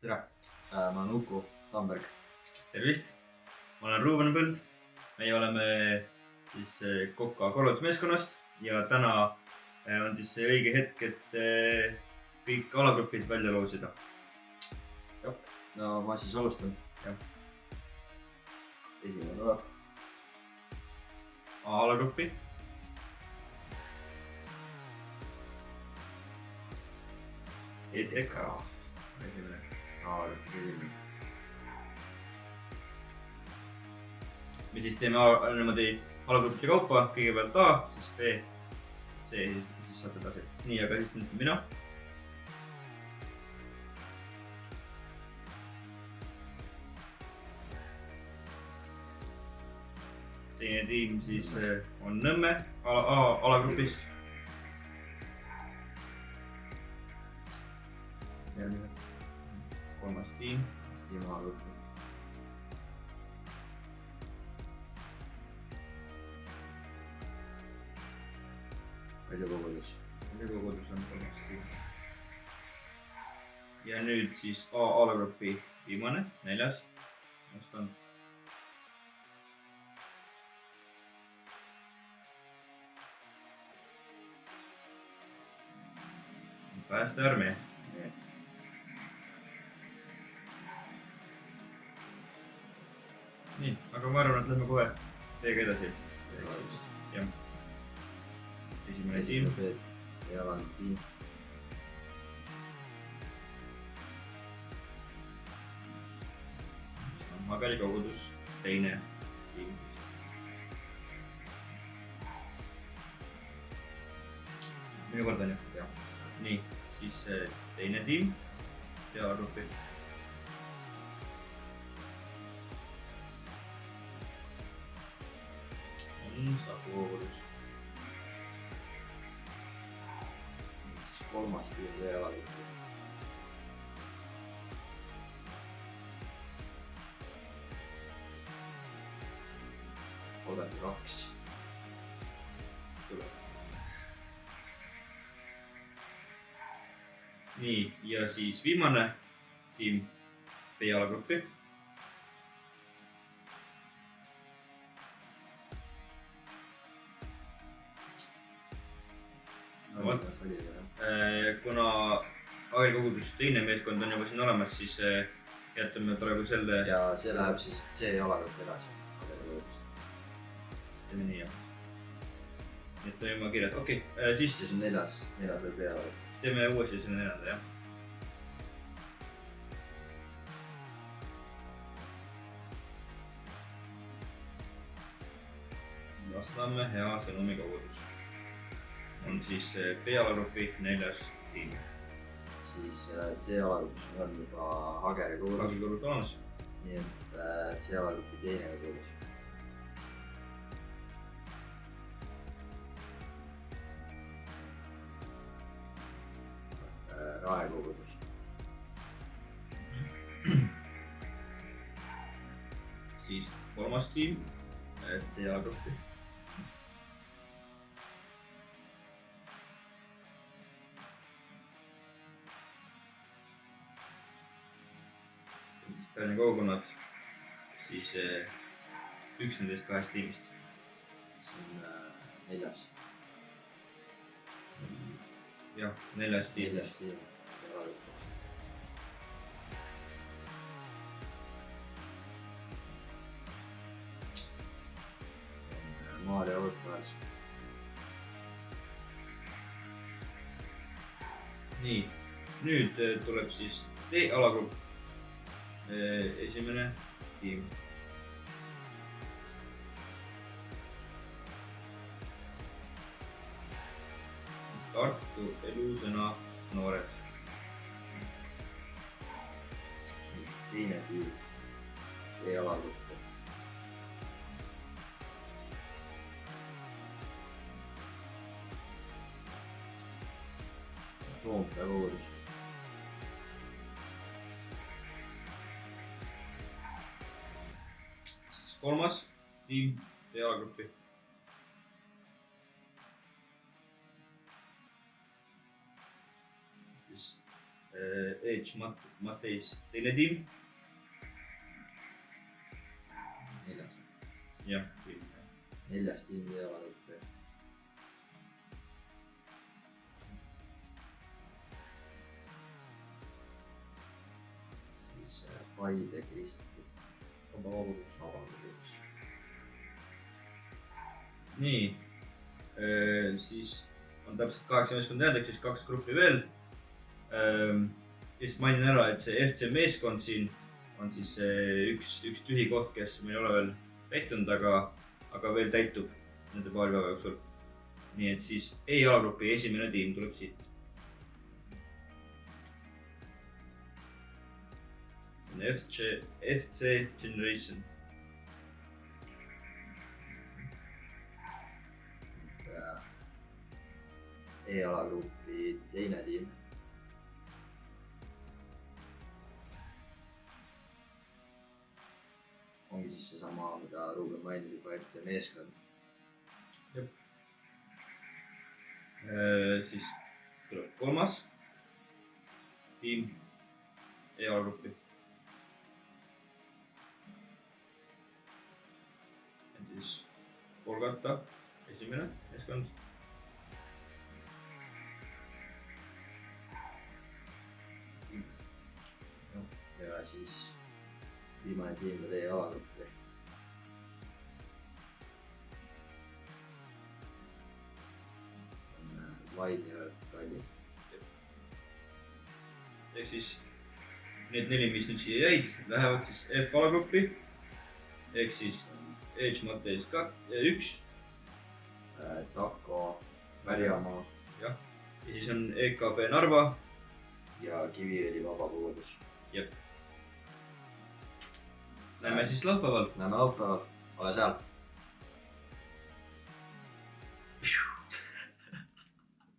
tere, ma olen Uku Tamberg. Tervist, ma olen Ruuben Põld. Meie oleme siis Koka korraldusmeeskonnast ja täna on siis see õige hetk, et kõik alagrupid välja loosida. No ma siis alustan. Esimene tuleb. A-alagrupi. ETK. Esimene. A-alagrupi esimene. Me siis teeme niimoodi alagrupide kaupa. Kõigepealt A, siis B, C ja siis saate edasi. Nii, aga siis nüüd mina. Teine tiim siis on Nõmme alagrupis. Järgmine. Kolmas tiim. Tiim A-alagrupi. Väljukogudus. Väljukogudus on kolmas tiim. Ja nüüd siis A-alagrupi viimane, 4. Meeskond. Päästearmee. Nii, aga ma arvan, et lähme kohe teiega edasi. Jah. Esimene tiim. Jalan tiim. Väljukogudus, teine tiim. Minu kord on ju? Nii, siis teine tiim. A-grupi. On Saku-kogudus. Kolmas tiim A-alagrupi. Kolmanda 2. Tuleb. Nii, ja siis viimane tiim B-alagrupi. Kuna Aegkogudus teine meeskond on juba siin olemas, siis jätame praegu selle. Ja see läheb siis C-alagrupi edasi. Teeme nii, jah. Nii et toime kirjad. Okei, siis on 4. või B-alagrupi. Teeme uuesti selle 4. jah. Lasnamäe hea sõnumi kogudus. On siis B-alagrupi 4. tiim. Siis C-alagrupis on juba Hageri kogudus. Hageri kogudus olemas. Nii et C-alagrupi teine kogudus. Rae kogudus. Siis kolmas tiim C-alagrupi. Tallinna kogukonnad, siis üks nendest 2 tiimist. See on 4. Jah, 4. tiim. 4. tiim. Maarja Oostvaes. Nii, nüüd tuleb siis D-alagrupp. Esimene tiim. Tartu Elusõna noored. Teine tiim. E-alagrupp. Toompea kogudus. Kolmas tiim D-alagrupi. Edge, Mateis teine tiim. Neljas. jah, 4 tiimi ei alagruppi. Siis Paide, Kristi, Vabadus. nii, siis on täpselt 8 meeskonda jäänud, ehk siis 2 gruppi veel. Just mainin ära, et see FC meeskond siin on siis üks tühi koht, kes meil ei ole veel täitunud, aga veel täitub nende paari päeva jooksul. nii et siis E-alagrupi esimene tiim tuleb siit. FC Generation. E-alagrupi teine tiim. Ongi siis seesama, mida Ruuben mainis juba, FC meeskond. Siis tuleb 3. tiim E-alagrupi. Siis Kolgata esimene meeskond. Ja siis viimane tiim veel E-alagruppi. Vaid ja Kalli. Ehk siis need 4, mis nüüd siia jäid, lähevad siis F-alagruppi. Ehk siis Edge, Mateis 1. Tako, Väljamaa. jah, ja siis on EKP Narva. Ja Kiviõli Vabadus. Näeme siis laupäeval. Näeme laupäeval, ole seal.